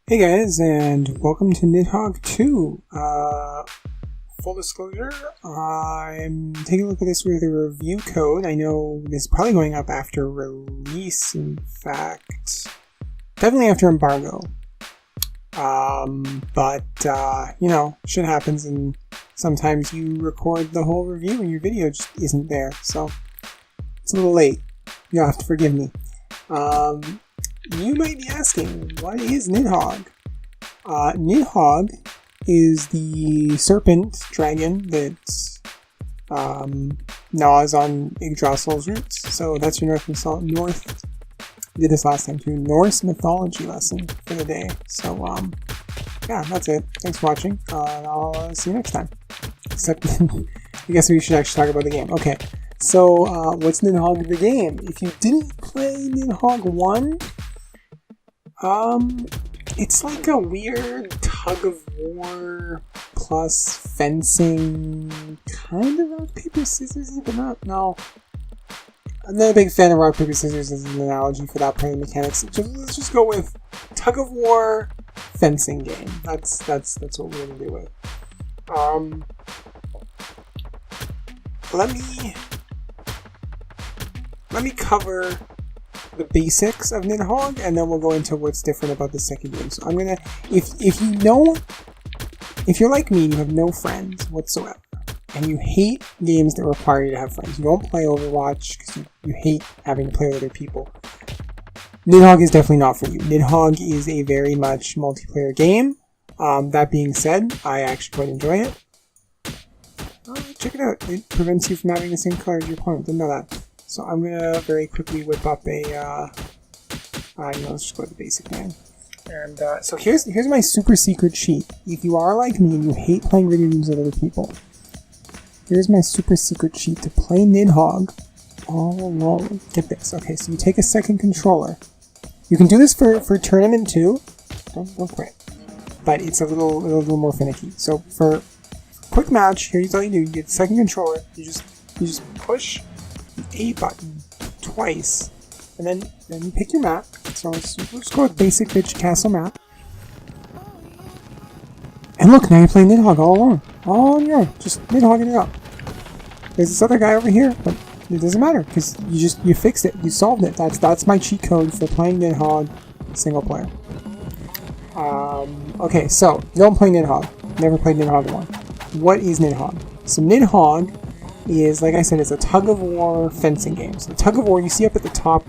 Hey guys, and welcome to Nidhogg 2. Full disclosure, I'm taking a look at this with a review code. I know this is probably going up after release, in fact. Definitely after embargo. Shit happens, and sometimes you record the whole review and your video just isn't there, so it's a little late. You'll have to forgive me. You might be asking, what is Nidhogg? Nidhogg is the serpent dragon that gnaws on Yggdrasil's roots. So that's your North. Did this last time too. Norse mythology lesson for the day. So yeah, that's it. Thanks for watching. I'll see you next time. Except, I guess we should actually talk about the game. Okay. So what's Nidhogg the game? If you didn't play Nidhogg 1. It's like a weird tug-of-war plus fencing kind of rock, paper, scissors, but not, no. I'm not a big fan of rock, paper, scissors as an analogy for that part of the mechanics. Let's just go with tug-of-war fencing game. That's what we're gonna do with. Let me cover the basics of Nidhogg, and then we'll go into what's different about the second game. So I'm gonna, if you're like me, you have no friends whatsoever, and you hate games that require you to have friends. You don't play Overwatch because you hate having to play with other people. Nidhogg is definitely not for you. Nidhogg is a very much multiplayer game. That being said, I actually quite enjoy it. Check it out. It prevents you from having the same color as your opponent. Didn't know that. So I'm gonna very quickly whip up a, let's just go with the basic man. And so here's my super secret cheat. If you are like me and you hate playing video games with other people, here's my super secret cheat to play Nidhogg all alone. Get this. Okay, so you take a second controller. You can do this for tournament too. Don't quit. But it's a little more finicky. So for quick match, here's all you do. You get the second controller. You just push the A button twice, and then you pick your map. So let's go with basic bitch castle map. And look, now you're playing Nidhogg all alone, all on your own, just Nidhogging it up. There's this other guy over here, but it doesn't matter because you fixed it, you solved it. That's my cheat code for playing Nidhogg single player. Okay, so you don't play Nidhogg. Never played Nidhogg 1. What is Nidhogg? So Nidhogg is, like I said, it's a tug-of-war fencing game. So the tug-of-war, you see up at the top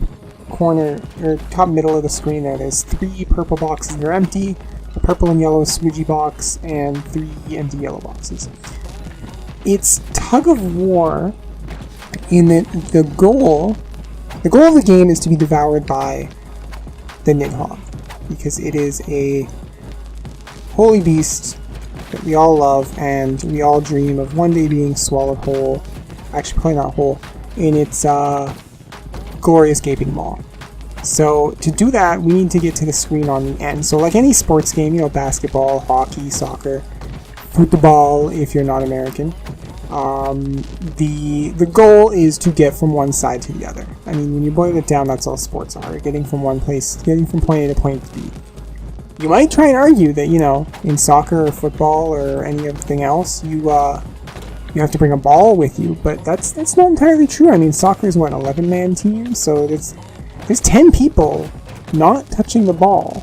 corner, or top middle of the screen there's 3 purple boxes that are empty, a purple and yellow squidgy box, and 3 empty yellow boxes. It's tug-of-war in that the goal of the game is to be devoured by the Nidhogg, because it is a holy beast that we all love, and we all dream of one day being swallowed whole, actually probably not whole, in its glorious gaping maw. So to do that, we need to get to the screen on the end. So like any sports game, basketball, hockey, soccer, football if you're not American, the goal is to get from one side to the other. I mean, when you boil it down, that's all sports are, getting from point A to point B. You might try and argue that, in soccer or football or anything else, you have to bring a ball with you, but that's not entirely true. I mean, soccer is 11-man team, so there's 10 people not touching the ball.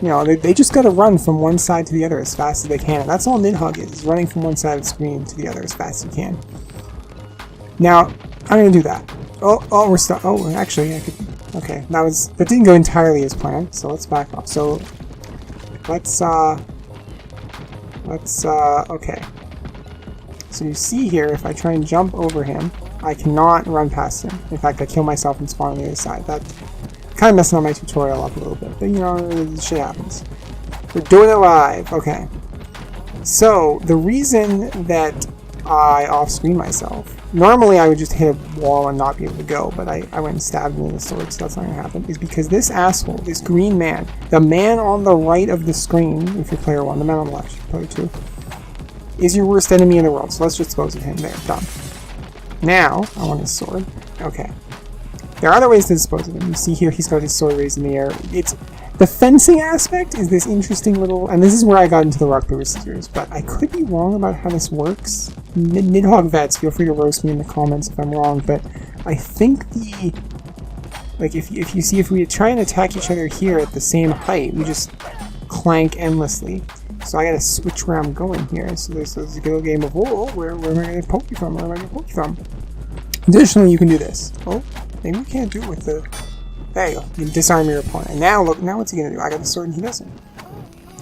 They just gotta run from one side to the other as fast as they can, and that's all Nidhogg is, running from one side of the screen to the other as fast as you can. Now, I'm gonna do that. Oh, we're stuck. Oh, actually, I could. Okay, that didn't go entirely as planned, so let's back off. So okay. So you see here, if I try and jump over him, I cannot run past him. In fact, I kill myself and spawn on the other side. That kind of messing up my tutorial up a little bit, but shit happens. We're doing it live. Okay. So the reason that I off-screen myself, normally I would just hit a wall and not be able to go, but I went and stabbed him with a sword, so that's not going to happen, is because this asshole, this green man, the man on the right of the screen, if you're player 1, the man on the left, if you're player 2, is your worst enemy in the world, so let's just dispose of him. There, done. Now, I want his sword. Okay. There are other ways to dispose of him. You see here, he's got his sword raised in the air. The fencing aspect is this interesting little, and this is where I got into the rock paper scissors, but I could be wrong about how this works. Nidhogg vets, feel free to roast me in the comments if I'm wrong, but I think the, like if you see, if we try and attack each other here at the same height, we just clank endlessly. So I gotta switch where I'm going here. So there's a little game of, oh, where am I gonna poke you from? Where am I gonna poke you from? Additionally, you can do this. Oh, maybe we can't do it with the, there you go. You can disarm your opponent. And now look, now what's he gonna do? I got the sword and he doesn't.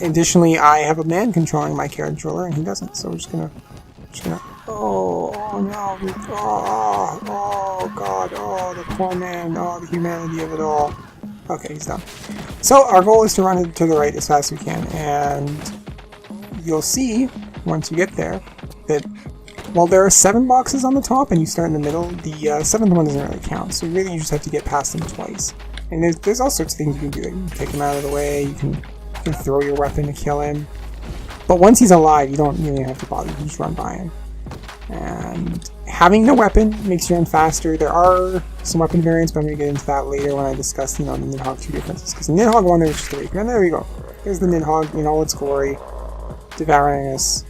Additionally, I have a man controlling my controller and he doesn't. So we're just gonna, oh no, oh god, oh the poor man, oh the humanity of it all. Okay, he's done. So our goal is to run it to the right as fast as we can, and you'll see once you get there that while there are 7 boxes on the top and you start in the middle, the 7th one doesn't really count. So really you just have to get past them twice. And there's all sorts of things you can do. You can kick him out of the way, you can throw your weapon to kill him. But once he's alive, you don't really have to bother, you just run by him. And having the weapon makes you run faster. There are some weapon variants, but I'm going to get into that later when I discuss, the Nidhogg 2 differences. Because in Nidhogg 1, there was just 3. And there we go. There's the Nidhogg in all its glory, devouring us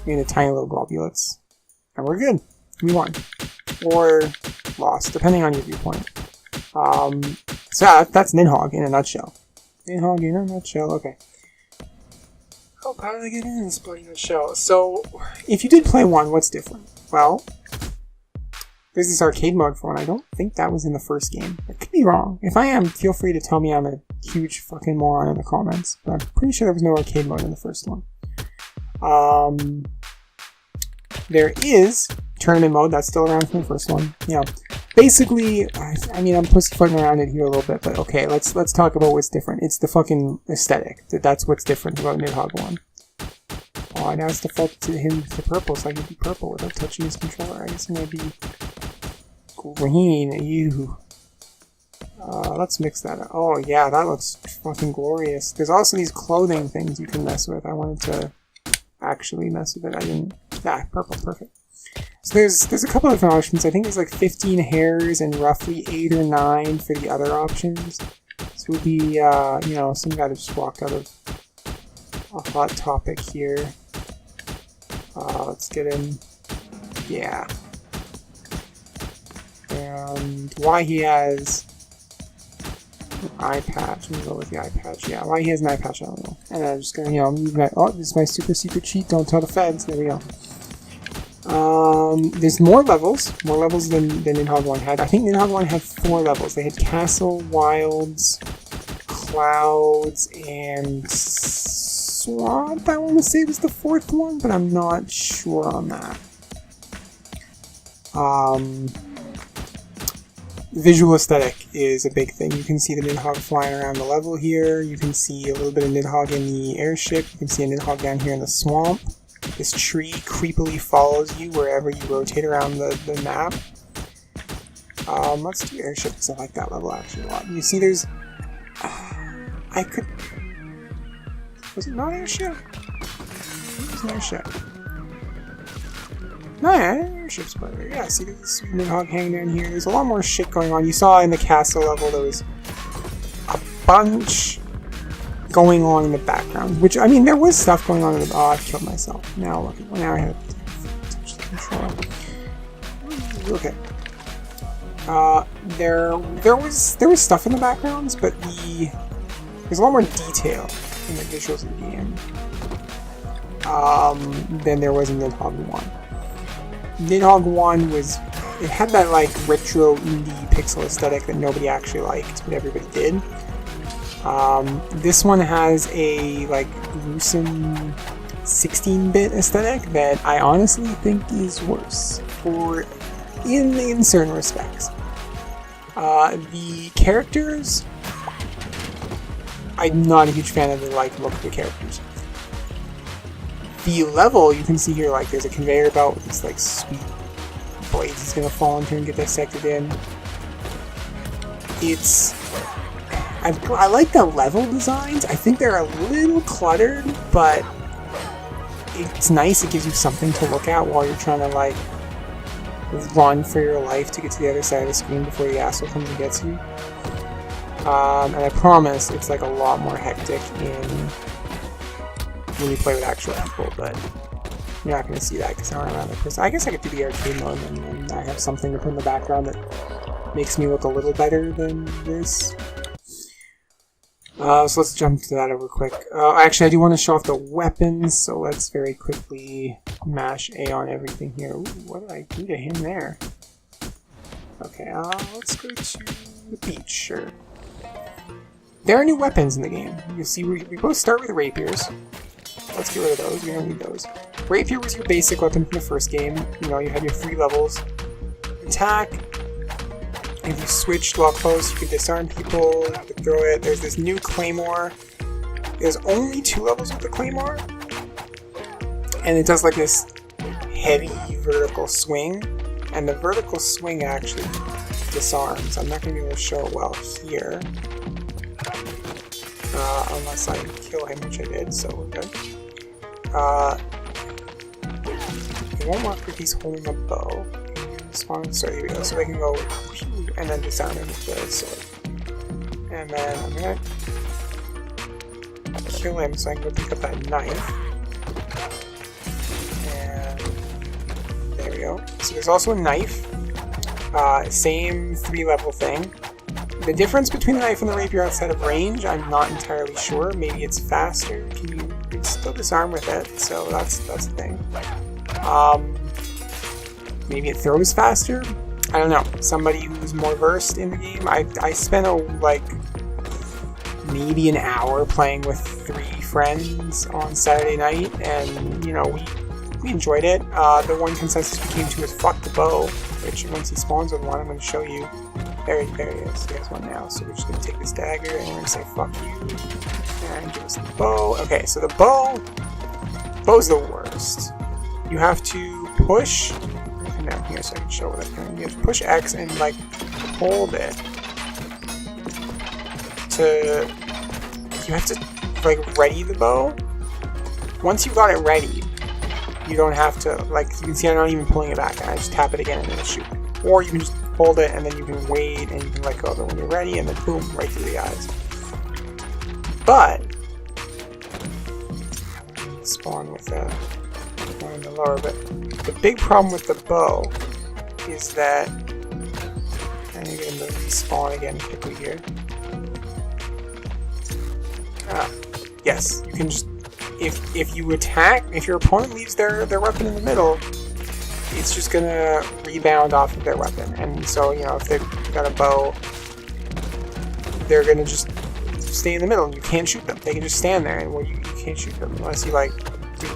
in a tiny little globulets. And we're good. We won. Or lost, depending on your viewpoint. So yeah, that's Nidhogg in a nutshell. Nidhogg in a nutshell, okay. Oh, how did I get in this bloody nutshell? So, if you did play 1, what's different? Well, there's this arcade mode for 1. I don't think that was in the first game. I could be wrong. If I am, feel free to tell me I'm a huge fucking moron in the comments. But I'm pretty sure there was no arcade mode in the first one. There is tournament mode. That's still around from the first one. Basically, I mean, I'm pussyfooting around it here a little bit, but okay, let's talk about what's different. It's the fucking aesthetic. That's what's different about Nidhogg 1. Oh, now it's defaulted to him to purple, so I can be purple without touching his controller. I guess I'm gonna be green. Ew. Let's mix that up. Oh yeah, that looks fucking glorious. There's also these clothing things you can mess with. I wanted to actually mess with it. I didn't. Ah, purple, perfect. So there's a couple of different options. I think there's like 15 hairs and roughly 8 or 9 for the other options. So it would be, some guy that just walked out of a hot topic here. Let's get him. Yeah. And why he has an eye patch. I'm gonna go with the eye patch. Yeah, why he has an eye patch, I don't know. And I'm just gonna, move my, oh, this is my super secret cheat. Don't tell the feds. There we go. There's more levels than Nidhogg 1 had. I think Nidhogg 1 had 4 levels. They had Castle, Wilds, Clouds, and Swamp, I want to say was the 4th one, but I'm not sure on that. Visual aesthetic is a big thing. You can see the Nidhogg flying around the level here. You can see a little bit of Nidhogg in the airship. You can see a Nidhogg down here in the swamp. This tree creepily follows you wherever you rotate around the map. Let's do airship because I like that level actually a lot. You see there's... Was it not airship? It was an airship. No, yeah, airship's better. Yeah, see there's this Nidhogg hanging down here. There's a lot more shit going on. You saw in the castle level there was a bunch going on in the background, which, I mean, there was stuff going on in the... Oh, I've killed myself. Now, look, now I have to touch the controller. Okay. There was stuff in the backgrounds, but there's a lot more detail in the visuals of the game than there was in Nidhogg 1. Nidhogg 1 was... It had that, like, retro indie pixel aesthetic that nobody actually liked, but everybody did. This one has a, like, gruesome 16-bit aesthetic that I honestly think is worse, in certain respects. The characters, I'm not a huge fan of the, like, look of the characters. The level, you can see here, like, there's a conveyor belt with these, like, sweet blades he's gonna fall into and get dissected in. I like the level designs. I think they're a little cluttered, but it's nice. It gives you something to look at while you're trying to, like, run for your life to get to the other side of the screen before the asshole comes and gets you. And I promise it's like a lot more hectic when you play with actual people, but you're not going to see that because I don't have another person. I guess I could do the arcade mode and I have something to put in the background that makes me look a little better than this. So let's jump to that over quick. Actually, I do want to show off the weapons, so let's very quickly mash A on everything here. Ooh, what did I do to him there? Okay, let's go to the beach, sure. There are new weapons in the game. You see, we both start with rapiers. Let's get rid of those, we don't need those. Rapier was your basic weapon from the first game. You know, you had your 3 levels. Attack. If you switched while close, you could disarm people, you could throw it. There's this new claymore. There's only 2 levels with the claymore. And it does like this heavy vertical swing. And the vertical swing actually disarms. I'm not going to be able to show it well here. Unless I kill him, which I did, so we're good. It won't work if he's holding a bow. Spawn, so here we go. So they can go and then disarm him with the sword. And then I'm gonna kill him so I can go pick up that knife. And there we go. So there's also a knife. Same 3-level thing. The difference between the knife and the rapier outside of range, I'm not entirely sure. Maybe it's faster. You can still disarm with it, so that's the thing. Maybe it throws faster? I don't know. Somebody who's more versed in the game. I spent maybe an hour playing with 3 friends on Saturday night, and you know, we enjoyed it. The one consensus we came to is fuck the bow, which once he spawns with one, I'm going to show you. There he is. He has one now, so we're just going to take this dagger and we're going to say fuck you. And give us the bow. Okay, so the bow's the worst. You have to push. Now here, so I can show what I'm doing. You have to push X and like hold it to. You have to like ready the bow. Once you got it ready, you don't have to like. You can see I'm not even pulling it back. I just tap it again and then shoot. Or you can just hold it and then you can wait and you can let go of it when you're ready and then boom, right through the eyes. But spawn with one in the lower, but the big problem with the bow is that I need to get him to respawn again quickly here. Yes, you can just if you attack, if your opponent leaves their weapon in the middle, it's just gonna rebound off of their weapon. And so, you know, if they've got a bow, they're gonna just stay in the middle and you can't shoot them. They can just stand there and well, you can't shoot them unless you like do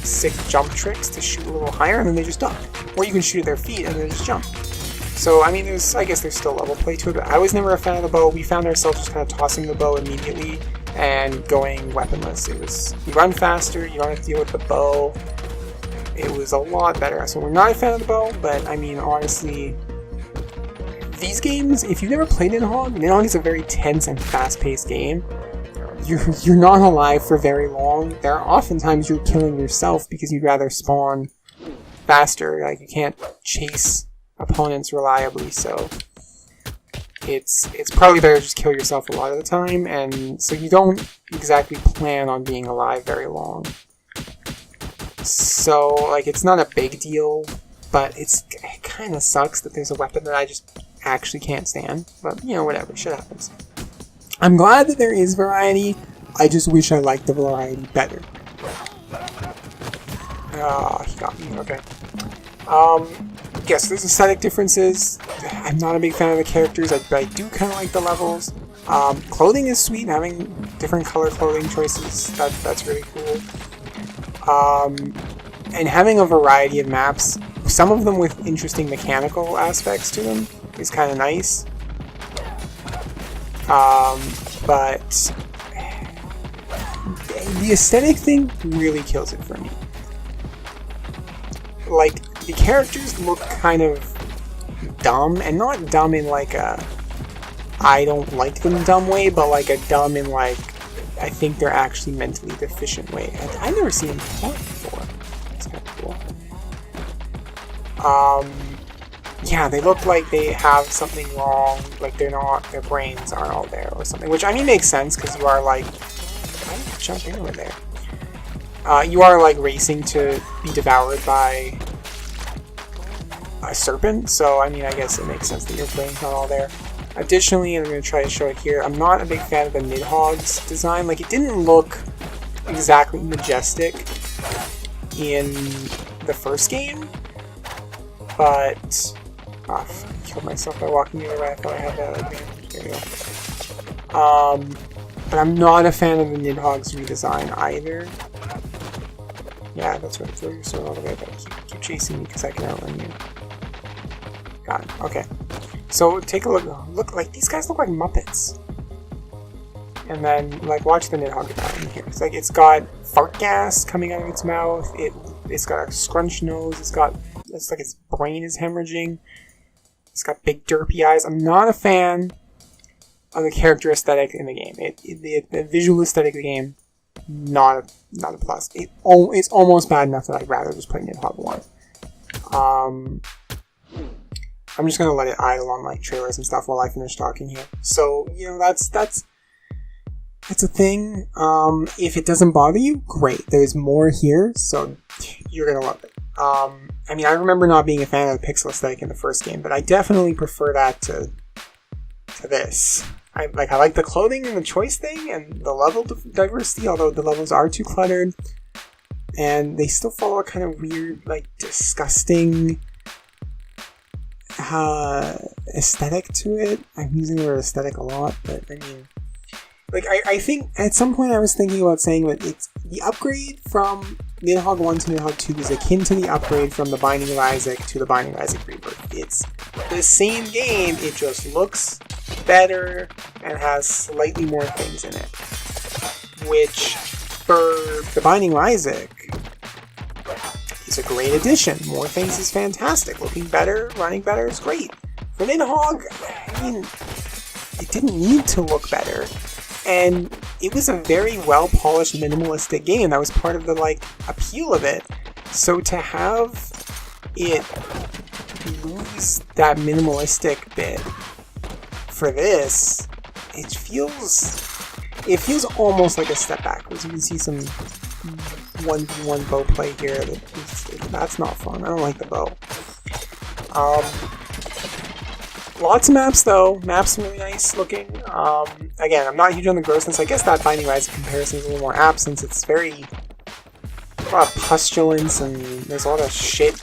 sick jump tricks to shoot a little higher and then they just duck. Or you can shoot at their feet and then just jump. So, I mean, I guess there's still level play to it, but I was never a fan of the bow. We found ourselves just kind of tossing the bow immediately and going weaponless. You run faster, you don't have to deal with the bow. It was a lot better. So we're not a fan of the bow, but I mean, honestly, these games, if you've never played Nidhogg is a very tense and fast-paced game. You're not alive for very long. There are oftentimes you're killing yourself because you'd rather spawn faster. Like, you can't chase opponents reliably, so it's probably better to just kill yourself a lot of the time, and so you don't exactly plan on being alive very long. So, like, it's not a big deal, but it kind of sucks that there's a weapon that I just actually can't stand. But, you know, whatever, shit happens. I'm glad that there is variety, I just wish I liked the variety better. He got me, okay. Yes, there's aesthetic differences. I'm not a big fan of the characters, but I do kind of like the levels. Clothing is sweet, having different color clothing choices, that's really cool. And having a variety of maps, some of them with interesting mechanical aspects to them, is kind of nice. But the aesthetic thing really kills it for me. Like, the characters look kind of dumb, and not dumb in like a I don't like them dumb way, but like a dumb in like I think they're actually mentally deficient way. I've never seen them fought before. That's kind of cool. yeah, they look like they have something wrong, like their brains aren't all there or something, which I mean makes sense because you are like, why did you jump in over there? You are like racing to be devoured by a serpent, so I mean I guess it makes sense that your brain's not all there. Additionally, and I'm going to try to show it here, I'm not a big fan of the Nidhogg's design. Like, it didn't look exactly majestic in the first game, but... Oh, I killed myself by walking the other way. I thought I had that advantage. There we go. But I'm not a fan of the Nidhogg's redesign either. Yeah, that's right. Throw your sword all the way, but keep chasing me because I can outrun you. Got it. Okay. So take a look. Look, like these guys look like Muppets. And then, like, watch the Nidhogg down here. It's like it's got fart gas coming out of its mouth. It's got a scrunched nose. It's like its brain is hemorrhaging. It's got big derpy eyes. I'm not a fan of the character aesthetic in the game. The visual aesthetic of the game, not a plus. It's almost bad enough that I'd rather just play Nidhogg 1. I'm just gonna let it idle on like trailers and stuff while I finish talking here. So, you know, that's a thing. If it doesn't bother you, great. There's more here, so you're gonna love it. I mean, I remember not being a fan of the pixel aesthetic in the first game, but I definitely prefer that to this. I like the clothing and the choice thing and the level diversity, although the levels are too cluttered. And they still follow a kind of weird, like, disgusting aesthetic to it. I'm using the word aesthetic a lot, but I mean, like, I think at some point I was thinking about saying that it's the upgrade from Nidhogg 1 to Nidhogg 2 is akin to the upgrade from the Binding of Isaac to the Binding of Isaac Rebirth. It's the same game, it just looks better and has slightly more things in it. Which, for the Binding of Isaac, it's a great addition. More things is fantastic. Looking better, running better is great. For Nidhogg, I mean, it didn't need to look better. And it was a very well-polished, minimalistic game. That was part of the, like, appeal of it. So to have it lose that minimalistic bit for this, it feels almost like a step backwards. You can see some 1v1 bow play here. That's not fun. I don't like the bow. Lots of maps, though. Maps are really nice looking. Again, I'm not huge on the grossness. I guess that Binding of Isaac comparison is a little more apt since it's a lot of pustulence and there's a lot of shit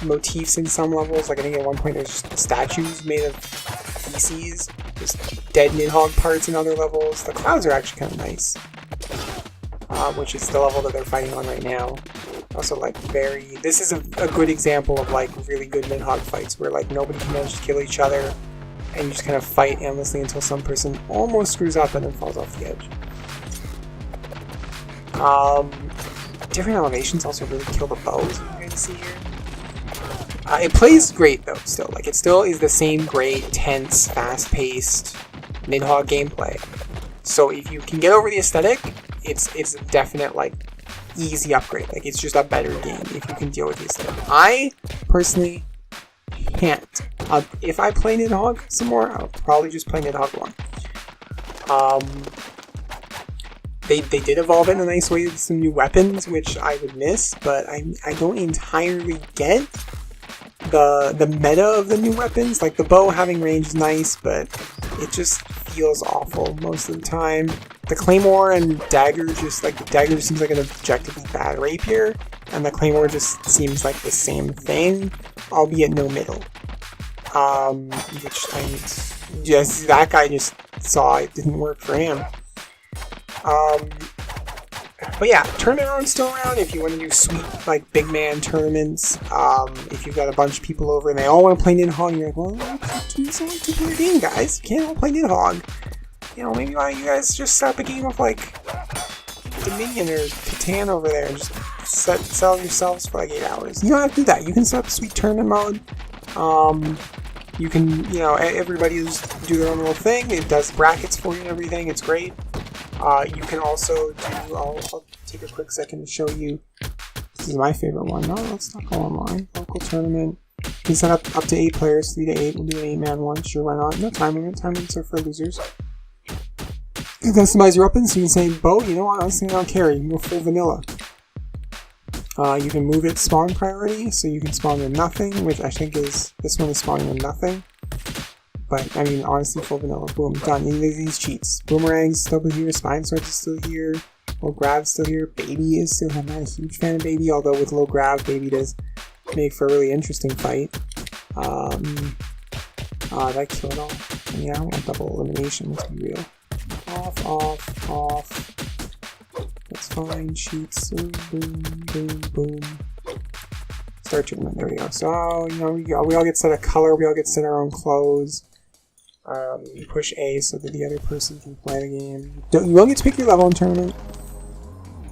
motifs in some levels. Like, I think at one point there's just statues made of feces. There's dead Nidhogg parts in other levels. The clouds are actually kind of nice. Which is the level that they're fighting on right now. Also, like, this is a good example of, like, really good Nidhogg fights where, like, nobody can manage to kill each other and you just kind of fight endlessly until some person almost screws up and then falls off the edge. Different elevations also really kill the bows, you can see here. It plays great, though, still. Like, it still is the same great, tense, fast-paced Nidhogg gameplay. So if you can get over the aesthetic, it's a definite, like, easy upgrade. Like, it's just a better game if you can deal with the aesthetic. I, personally, can't. If I play Nidhogg some more, I'll probably just play Nidhogg 1. They did evolve it in a nice way with some new weapons, which I would miss, but I don't entirely get the meta of the new weapons. Like, the bow having range is nice, but it just feels awful most of the time. The claymore and dagger the dagger seems like an objectively bad rapier, and the claymore just seems like the same thing, albeit no middle. Which that guy just saw it didn't work for him. But yeah, tournament room's still around if you want to do sweet, like, big man tournaments. If you've got a bunch of people over and they all want to play Nidhogg, and you're like, well, it's a two-player game, guys. You can't all play Nidhogg. You know, maybe why don't you guys just set up a game of, like, Dominion or Catan over there and just sell yourselves for, like, 8 hours. You don't have to do that. You can set up a sweet tournament mode. You can, you know, everybody just do their own little thing. It does brackets for you and everything. It's great. You can also do, I'll take a quick second to show you, this is my favorite one. No, let's not go online. Local tournament. You can set up to 8 players, 3 to 8. We'll do an 8-man one. Sure, why not? No time limit. Time limits are for losers. You can customize your weapons. So you can say, Bo, you know what? Honestly, I don't care. You can go full vanilla. You can move its spawn priority, so you can spawn with nothing, which I think is, this one is spawning with nothing. But, I mean, honestly, full vanilla. Boom, done. And there's these cheats. Boomerang's still here, Spine Swords is still here, Low Grav's still here, Baby is still here. I'm not a huge fan of Baby, although with Low Grav, Baby does make for a really interesting fight. That killed it all. And yeah, I don't want double elimination, let's be real. Off, off, off. That's fine, cheats. Boom, boom, boom, boom. Start tournament, there we go. So, you know, we all get set a color, we all get set our own clothes. You push A so that the other person can play the game. You will get to pick your level in tournament.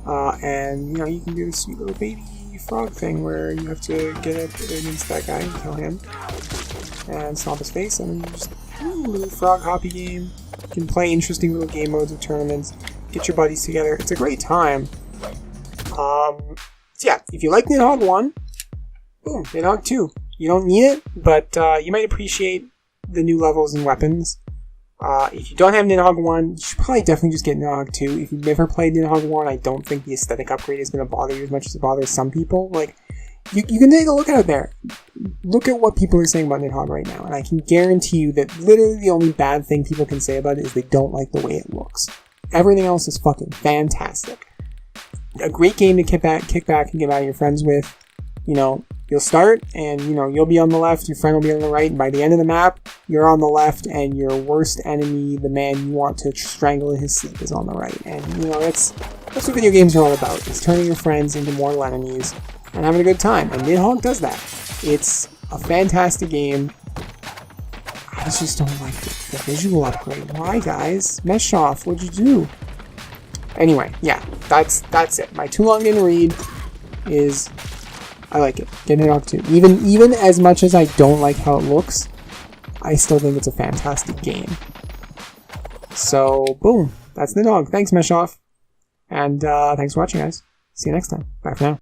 And, you know, you can do the sweet little baby frog thing where you have to get up against that guy and kill him. And stomp his face, and then you just, little frog hoppy game. You can play interesting little game modes of tournaments. Get your buddies together. It's a great time. So yeah, if you like Nidhogg 1, boom, Nidhogg 2. You don't need it, but you might appreciate the new levels and weapons. If you don't have Nidhogg 1, you should probably definitely just get Nidhogg 2. If you've never played Nidhogg 1, I don't think the aesthetic upgrade is going to bother you as much as it bothers some people. Like, you can take a look at it there. Look at what people are saying about Nidhogg right now, and I can guarantee you that literally the only bad thing people can say about it is they don't like the way it looks. Everything else is fucking fantastic. A great game to kick back and get out of your friends with. You know, you'll start, and, you know, you'll be on the left, your friend will be on the right, and by the end of the map, you're on the left, and your worst enemy, the man you want to strangle in his sleep, is on the right. And, you know, that's what video games are all about. It's turning your friends into mortal enemies and having a good time. And Nidhogg does that. It's a fantastic game. I just don't like the visual upgrade. Why, guys? Messhof, what'd you do? Anyway, yeah, that's it. My too long didn't read is, I like it. Get Nidhogg 2. Even as much as I don't like how it looks, I still think it's a fantastic game. So, boom. That's Nidhogg. Thanks, Messhof. And thanks for watching, guys. See you next time. Bye for now.